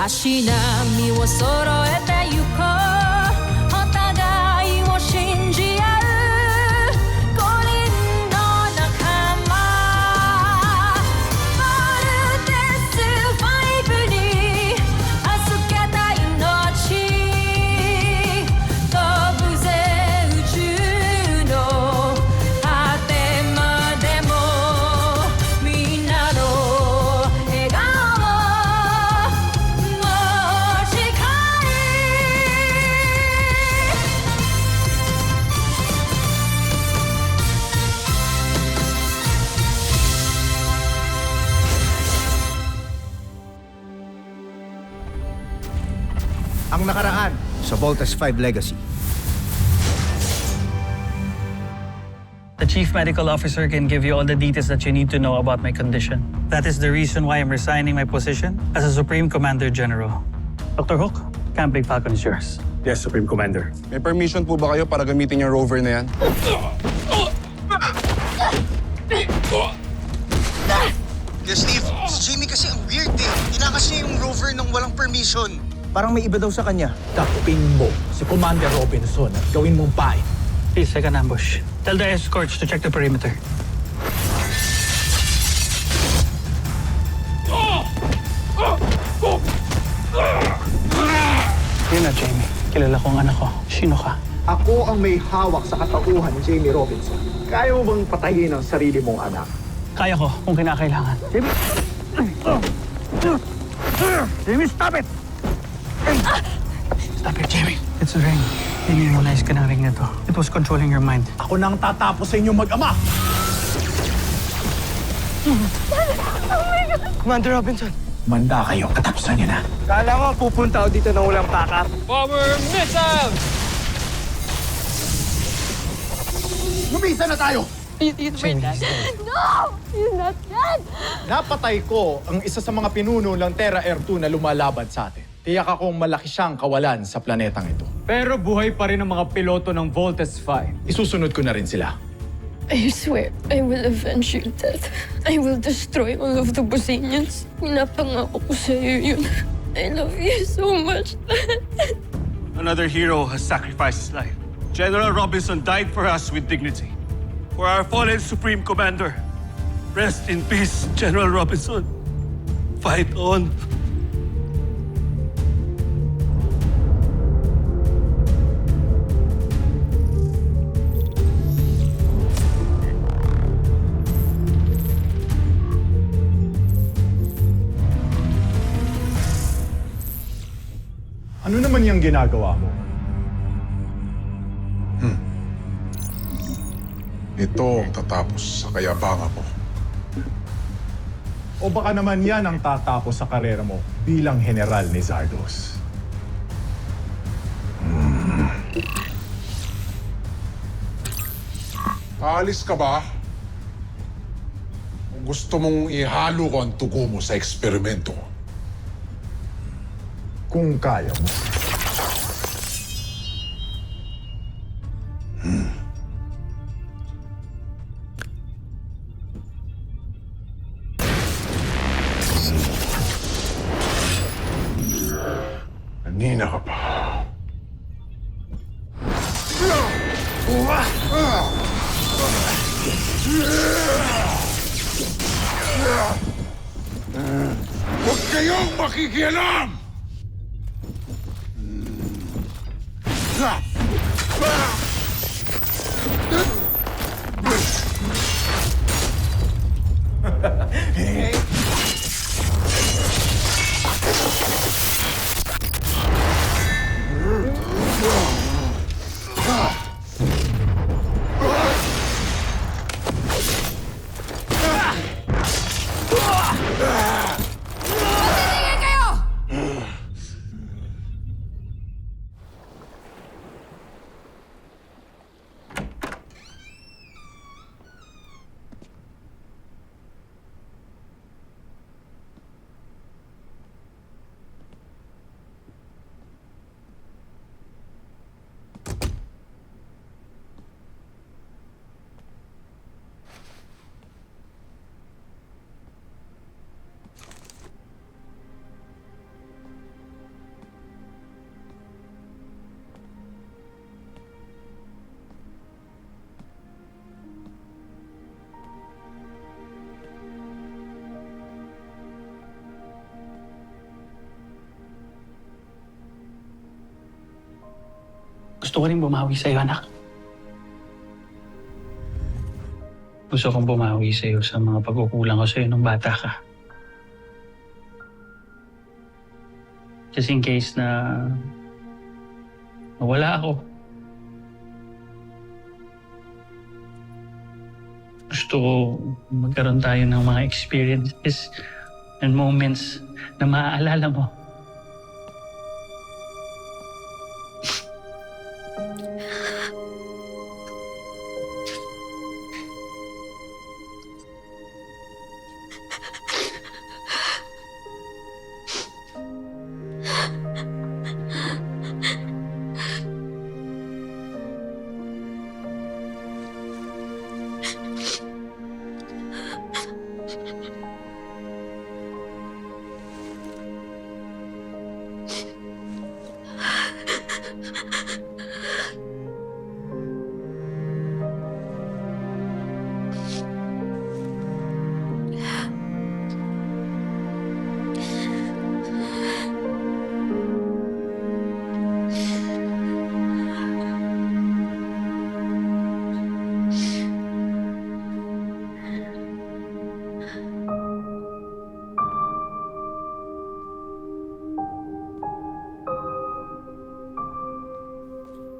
足並みを揃えてゆこうお互いを信じ合う五人の仲間ボルテス5に預けた命飛ぶぜ宇宙の果てまでもみんなの笑顔Ang nakaraan sa Voltes 5 Legacy. The chief medical officer can give you all the details that you need to know about my condition. That is the reason why I'm resigning my position as a Supreme Commander General. Dr. Hook, Camp Big Falcon is yours. Yes, Supreme Commander. May permission po ba kayo para gamitin yung rover na yan? Steve, si Jamie kasi ang weird eh. Tinakas niya yung rover nang walang permission. Parang may iba daw sa kanya. Takupin mo si Commander Robinson at gawin mong pain. Please take an ambush. Tell the escorts to check the perimeter. Yun na, Jamie. Kilala ko ang anak ko. Sino ka? Ako ang may hawak sa katauhan ni Jamie Robinson. Kaya mo bang patayin ang sarili mong anak? Kaya ko kung kinakailangan. Jamie! Jamie, stop it! Stop it, Jamie. It's a ring. Inimmunize ka ng ring na to. It was controlling your mind. Ako nang tatapos sa inyong mag-ama! Commander Robinson. Manda kayo, katapusan niyo na. Kala ko pupunta ako dito nang walang pakar. Lumisa na tayo! He's my dad. No! He's not dead! Napatay ko ang isa sa mga pinuno ng Terra Air 2 na lumalaban sa atin. Tiyak akong malaki siyang kawalan sa planetang ito. Pero buhay pa rin ang mga piloto ng Voltes 5. Isusunod ko na rin sila. I swear, I will avenge your death. I will destroy all of the Bosinians. Pinapangako ko sa'yo yun. I love you so much. Another hero has sacrificed his life. General Robinson died for us with dignity. For our fallen Supreme Commander. Rest in peace, General Robinson. Fight on. Ano naman yung ginagawa mo? Ito ang tatapos sa kayabangan mo. O baka naman yan ang tatapos sa karera mo bilang general ni Zardos? Aalis ka ba? Kung gusto mong ihalo ko ang tugo mo sa eksperimento. Kung kaya mo. Kanina ka pa. Huwag kayong makikialam! Gusto ko rin bumawi sa'yo, anak. Gusto kong bumawi sa'yo sa mga pagkukulang ko sa'yo nung bata ka. Just in case na nawala ako. Gusto ko magkaroon tayo ng mga experiences and moments na maaalala mo.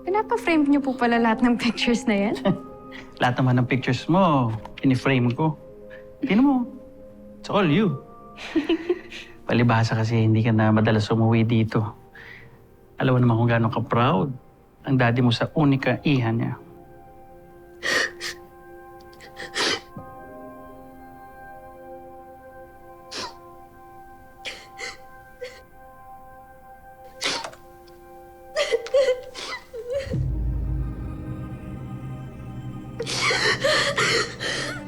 Pinapa-frame niyo po pala lahat ng pictures na yan? Lahat naman ng pictures mo, piniframe ko. Tingnan mo, it's all you. Palibhasa kasi hindi ka na madalas umuwi dito. Alam mo naman kung gaano ka-proud ang daddy mo sa unika iha niya.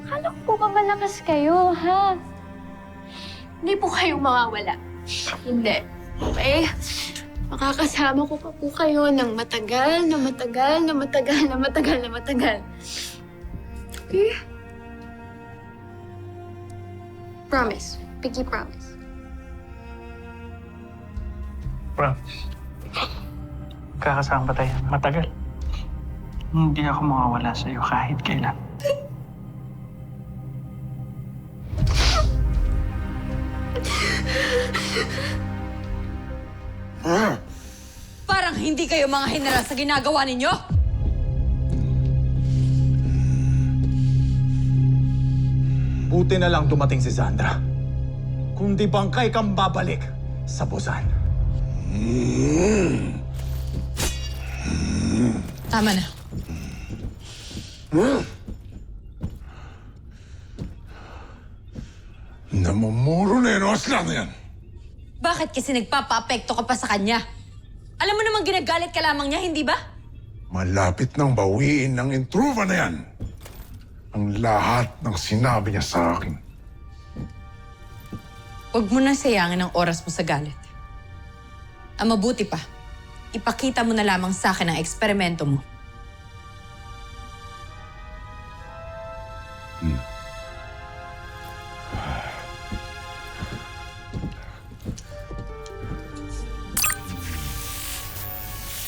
Akala ko po ba malakas kayo, ha? Hindi po kayo mawawala. Hindi. Okay? Makakasama ko pa po kayo ng matagal na matagal na matagal na matagal na matagal. Okay? Promise. Pinky promise. Promise. Kakasama pa tayo ng matagal. Hindi ako mawawala sa'yo kahit kailan. Parang hindi kayo mga general sa ginagawa ninyo. Buti na lang dumating si Sandra. Kundi bangkay kang babalik sa Busan. Tama na. Namumuro na yun, Oslan na yan. Bakit kasi nagpapa-apekto ka pa sa kanya? Alam mo namang ginagalit ka lamang niya, hindi ba? Malapit nang bawiin ng intruva na yan. Ang lahat ng sinabi niya sa akin. Huwag mo nang sayangin ang oras mo sa galit. Ang mabuti pa, ipakita mo na lamang sa akin ang eksperimento mo.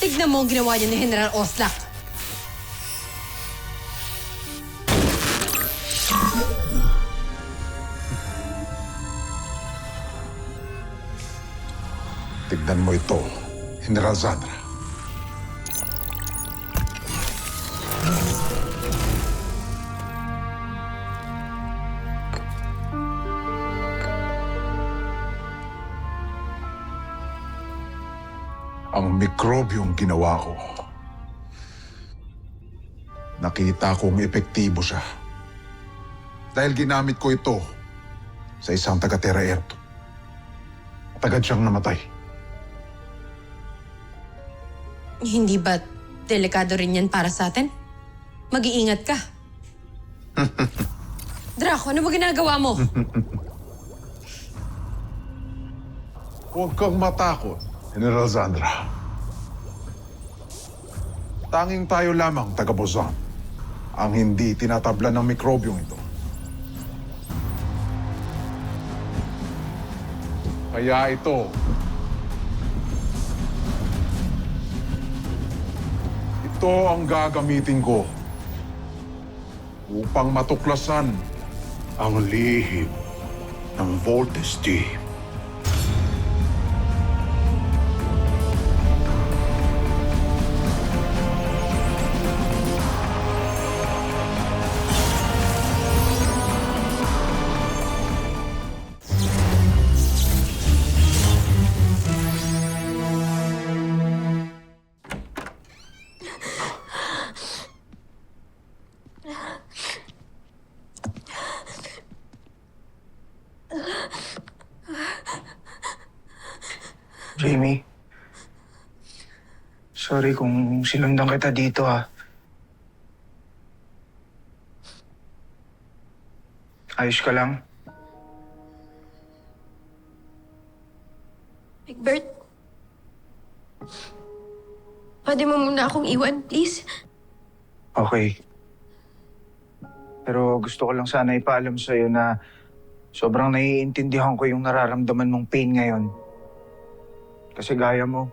Tignan mo ang ginawa niya ni General Oslak. Tignan mo ito, General Sandra. Ang mikrobyong ginawa ko. Nakita kong epektibo siya. Dahil ginamit ko ito sa isang taga-Terra Erto. Tagad siyang namatay. Hindi ba delikado rin yan para sa atin? Mag-iingat ka. Draco, ano ba ginagawa mo? Huwag kang matakot, General Sandra. Tanging tayo lamang, taga-Busan, ang hindi tinatablan ng mikrobyong ito. Kaya ito, Ito ang gagamitin ko upang matuklasan ang lihim ng Voltes Team. Jamie, sorry kung sinundan kita dito ha. Ayos ka lang? Egbert, pwede mo muna akong iwan, please? Okay. Pero gusto ko lang sana ipaalam sa'yo na sobrang naiintindihan ko yung nararamdaman mong pain ngayon. Kasi gaya mo,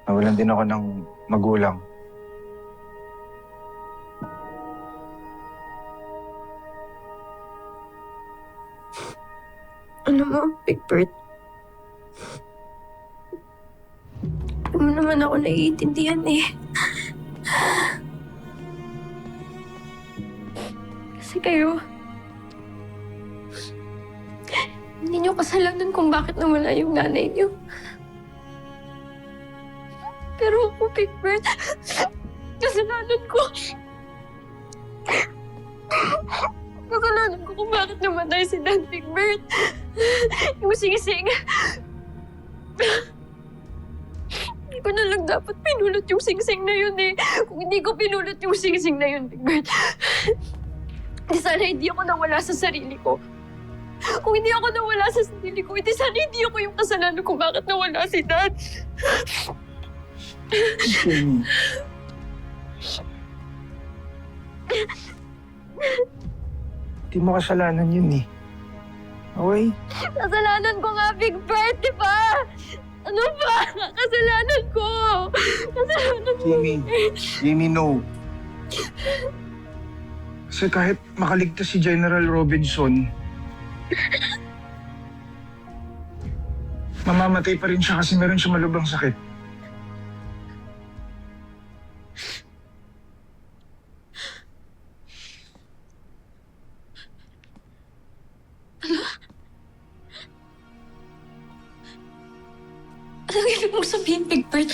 nawalan din ako ng magulang. Ano mo, Egbert? Hindi mo naman ako naiintindihan eh. Kasi kayo, hindi niyo kasalanan kung bakit nawala yung nanay niyo. Pero ako, Egbert, kasalanan ko. Kasalanan ko kung bakit namatay si Dan, Egbert. Yung singsing. Hindi ko na lang dapat pinulot yung singsing na yun eh. Kung hindi ko pinulot yung singsing na yun, Egbert, di sana hindi ako nawala sa sarili ko. Kung hindi ako nawala sa sarili ko, di sana hindi ako yung kasalanan kung bakit nawala si Dan. Jamie. Di mo kasalanan yun eh. Okay? Kasalanan ko nga, Big Bird, di ba? Ano ba? Kasalanan ko! Kasalanan ko. Jamie, no. Kasi kahit makaligtas si General Robinson, mamamatay pa rin siya kasi meron siya malubhang sakit. Anong ibig mong sabihin, Big Bird?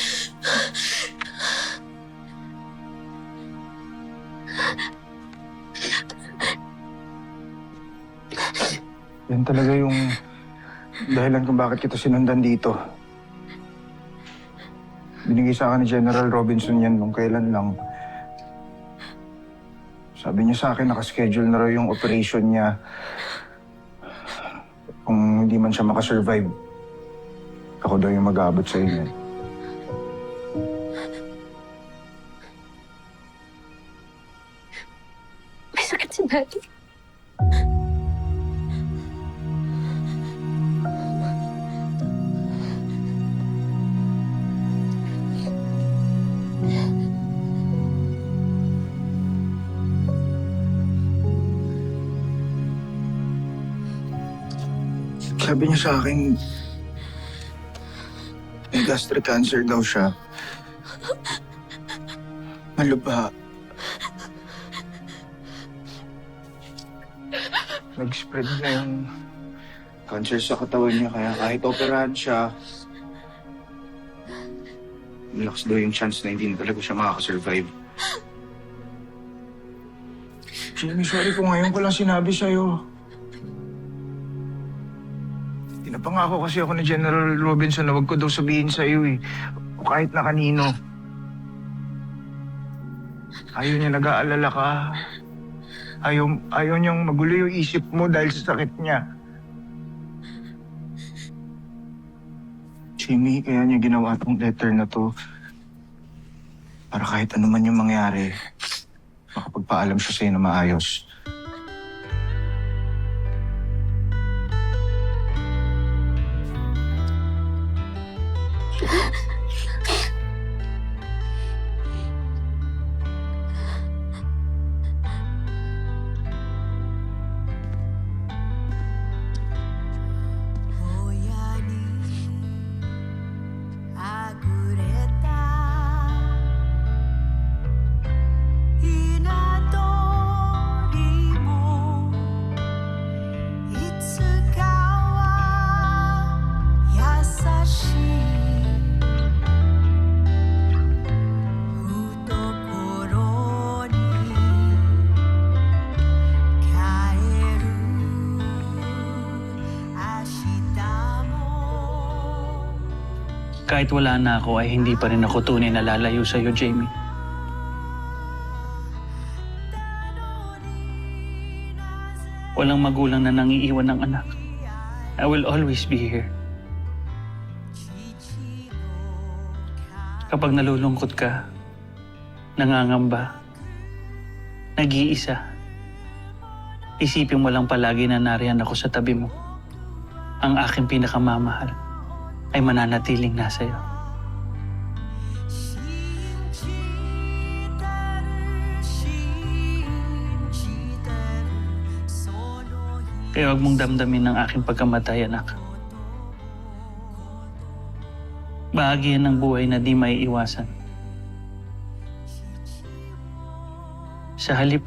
Yan talaga yung dahilan kung bakit kita sinundan dito. Binigay sa akin ni General Robinson yan nung kailan lang. Sabi niya sa akin, nakaschedule na raw yung operation niya. Kung hindi man siya makasurvive, ako daw yung mag-aabot sa inyo. May sakit si Daddy. Sabi niya sa akin, may gastric cancer daw siya. Malubha. Nag-spread na yung cancer sa katawan niya, kaya kahit operahan siya, malakas daw yung chance na hindi na talaga siya makakasurvive. Jamie, sorry kung ngayon ko lang sinabi sa'yo. Pinapangako kasi ako ni General Robinson na wag ko daw sabihin sa iyo eh. O kahit na kanino. Ayaw niya nag-aalala ka. Ayaw niyang magulo yung isip mo dahil sa sakit niya. Jamie, kaya niya ginawa tong letter na to. Para kahit ano man yung mangyari, makapagpaalam siya sa'yo na maayos. Kahit wala na ako ay hindi pa rin ako tunay na lalayo sa'yo, Jamie. Walang magulang na nangiiwan ng anak. I will always be here. Kapag nalulungkot ka, nangangamba, nag-iisa, isipin mo lang palagi na nariyan ako sa tabi mo. Ang aking pinakamamahal ay mananatiling nasa iyo. Kaya huwag mong damdamin ang aking pagkamatay, anak. Bahagi yan ng buhay na di maiiwasan. Sa halip,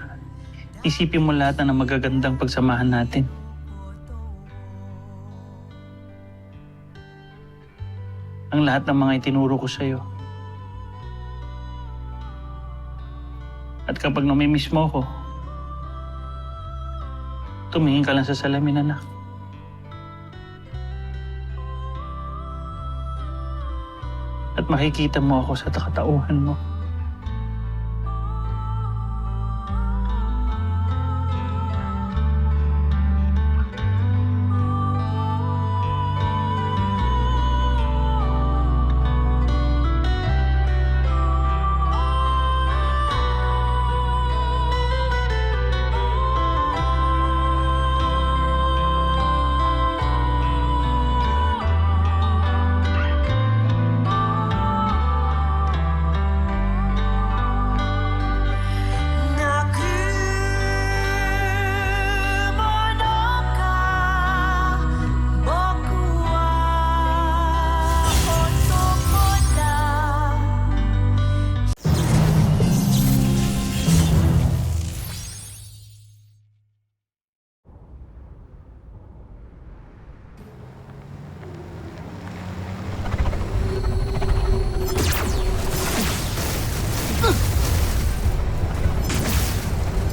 isipin mo lahat ng magagandang pagsamahan natin. Ang lahat ng mga itinuro ko sa'yo. At kapag namimiss mo ko, tumingin ka lang sa salamin, anak. At makikita mo ako sa katauhan mo.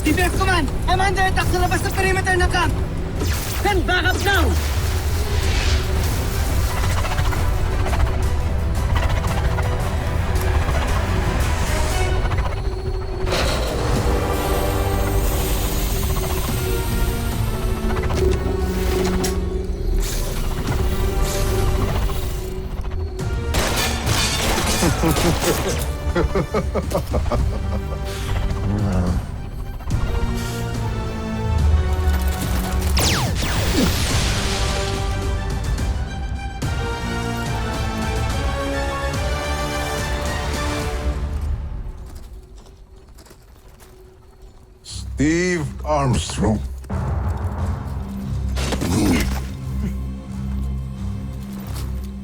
DPS Command! I'm under attack sa labas ng perimeter ng camp! Send backup now! Steve Armstrong.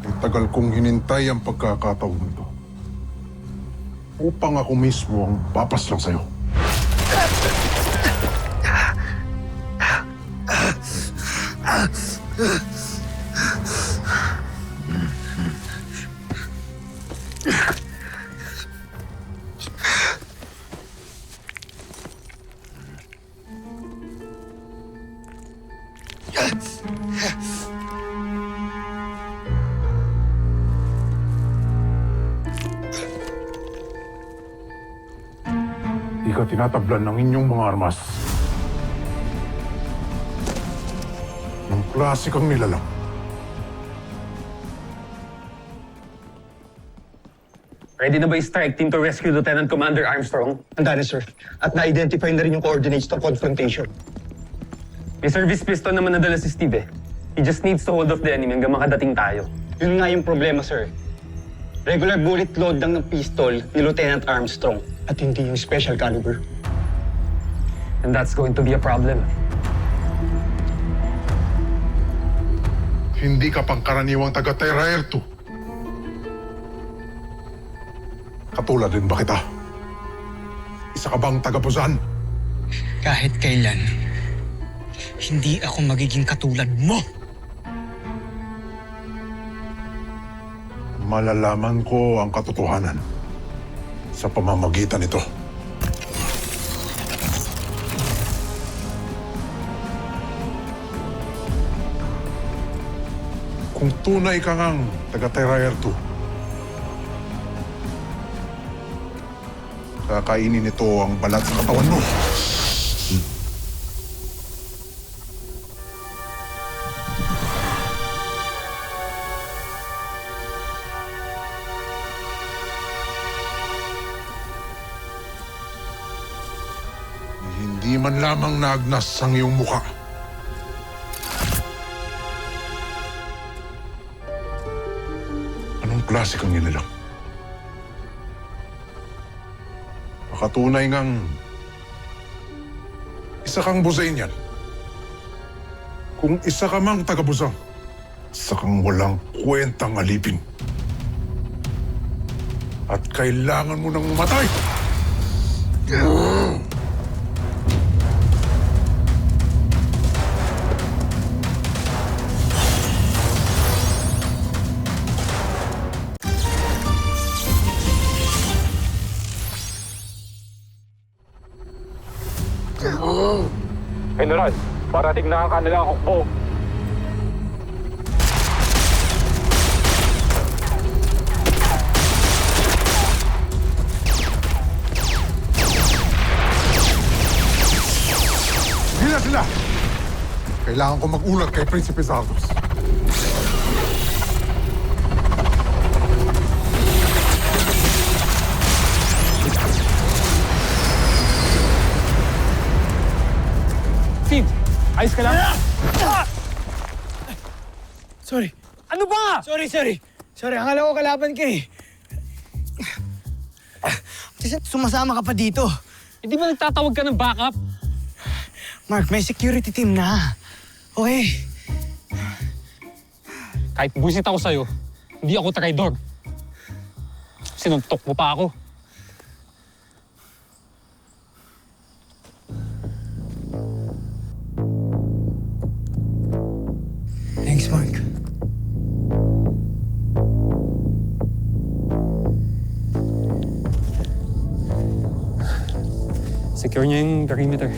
Ay tagal kong hinintay ang pagkakataon ito. Upang ako mismo ang papas lang sa'yo. Di ka tinatablan ng inyong mga armas. Ng klase kang nilalang. Ready na ba yung strike team to rescue Lieutenant Commander Armstrong? Handa na, sir. At na-identify na rin yung coordinates ng confrontation. May service pistol naman nadala si Steve eh. He just needs to hold off the enemy hanggang makadating tayo. Yun nga yung problema, sir. Regular bullet load lang ng pistol ni Lieutenant Armstrong at hindi yung special caliber. And that's going to be a problem. Hindi ka pangkaraniwang taga-Terra Air 2. Katulad din ba kita? Isa ka bang taga-Busan? Kahit kailan, hindi ako magiging katulad mo! Malalaman ko ang katotohanan sa pamamagitan nito. Kung tunay ka ngang taga-Terra Air 2, Kakainin nito ang balat ng katawan mo. Hindi man lamang naagnas ang iyong mukha. Anong klase kang nilalang? Makatunay ngang isa kang Buzainian. Kung isa ka mang taga-Buzang, isa kang walang kwentang alipin. At kailangan mo nang matay! General, parating na ang kanilang hukbo. Hila sila! Kailangan ko mag-ulat kay Prinsipe Zardos. Steve, ayos ka lang? Sorry. Ano ba? Sorry. Sorry, akala ko kalaban ka eh. Sumasama ka pa dito. Hindi ba nagtatawag ka ng backup? Mark, may security team na. Okay. Kahit buwisit ako sa'yo, hindi ako traidor. Sinuntok mo pa ako. Thanks, Mark. Secure niya yung perimeter.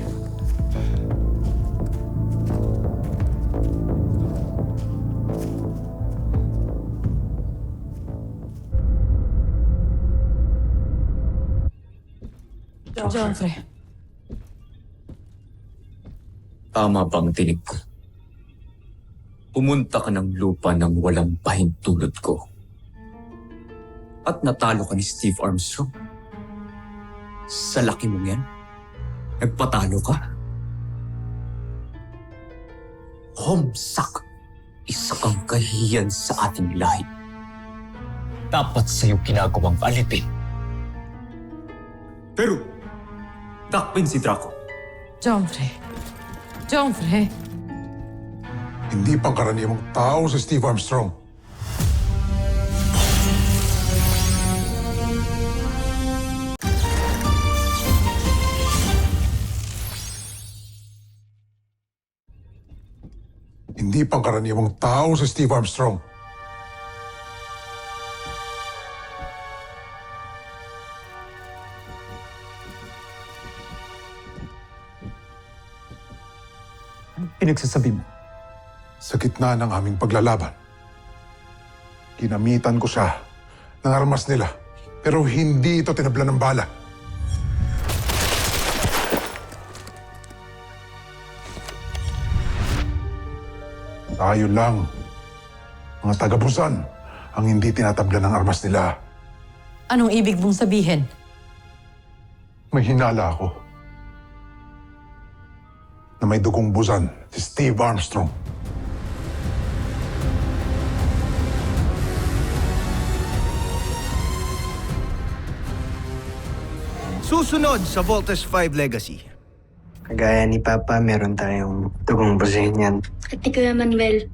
Joffrey. Tama bang tinig ko? Pumunta ka ng lupa ng walang pahintulot ko. At natalo ka ni Steve Armstrong. Sa laki mong yan, nagpatalo ka. Homsak, isa kang kahiyan sa ating lahi. Dapat sa'yo ginagawang alipin. Pero, takpin si Draco. Joffrey. Hindi pangkaraniwang tao si Steve Armstrong. Hindi pangkaraniwang tao si Steve Armstrong. Pinagsasabi mo? Sa gitna ng aming paglalaban, ginamitan ko siya ng armas nila. Pero hindi ito tinabla ng bala. Tayo lang, mga taga-Busan, ang hindi tinatabla ng armas nila. Anong ibig mong sabihin? May hinala ako na may dugong Busan, si Steve Armstrong. Susunod sa Voltes 5 Legacy. Kagaya ni Papa, meron tayong dugong Buzainian. At ni Kuya Manuel.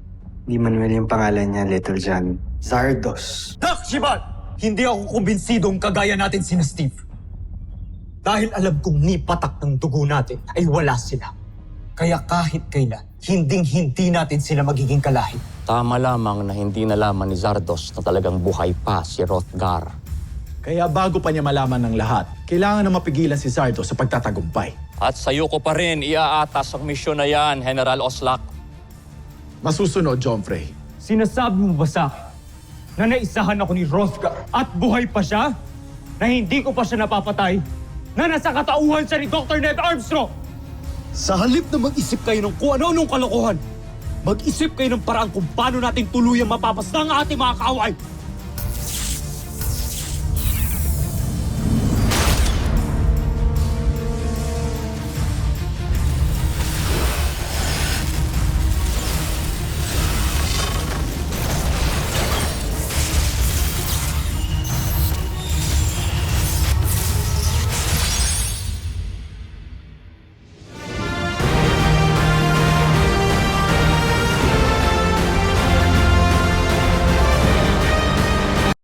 Di Manuel yung pangalan niya, Little John. Zardos. Dak, Shivan! Hindi ako kumbinsidong kagaya natin sina Steve. Dahil alam kong ni patak ng dugo natin ay wala sila. Kaya kahit kailan, hinding-hindi natin sila magiging kalahi. Tama lamang na hindi nalaman ni Zardos na talagang buhay pa si Hrothgar. Kaya bago pa niya malaman ng lahat, kailangan na mapigilan si Zardos sa pagtatagumpay. At sa'yo ko pa rin iaatas ang misyon na yan, General Oslak. Masusunod, Joffrey. Sinasabi mo ba sa akin na naisahan ako ni Hrothgar at buhay pa siya? Na hindi ko pa siya napapatay? na nasa katauhan siya ni Dr. Ned Armstrong. Sa halip na mag-isip kayo ng kung ano-anong kalokohan, mag-isip kayo ng paraan kung paano natin tuluyang mapapasta ang ating mga kaaway.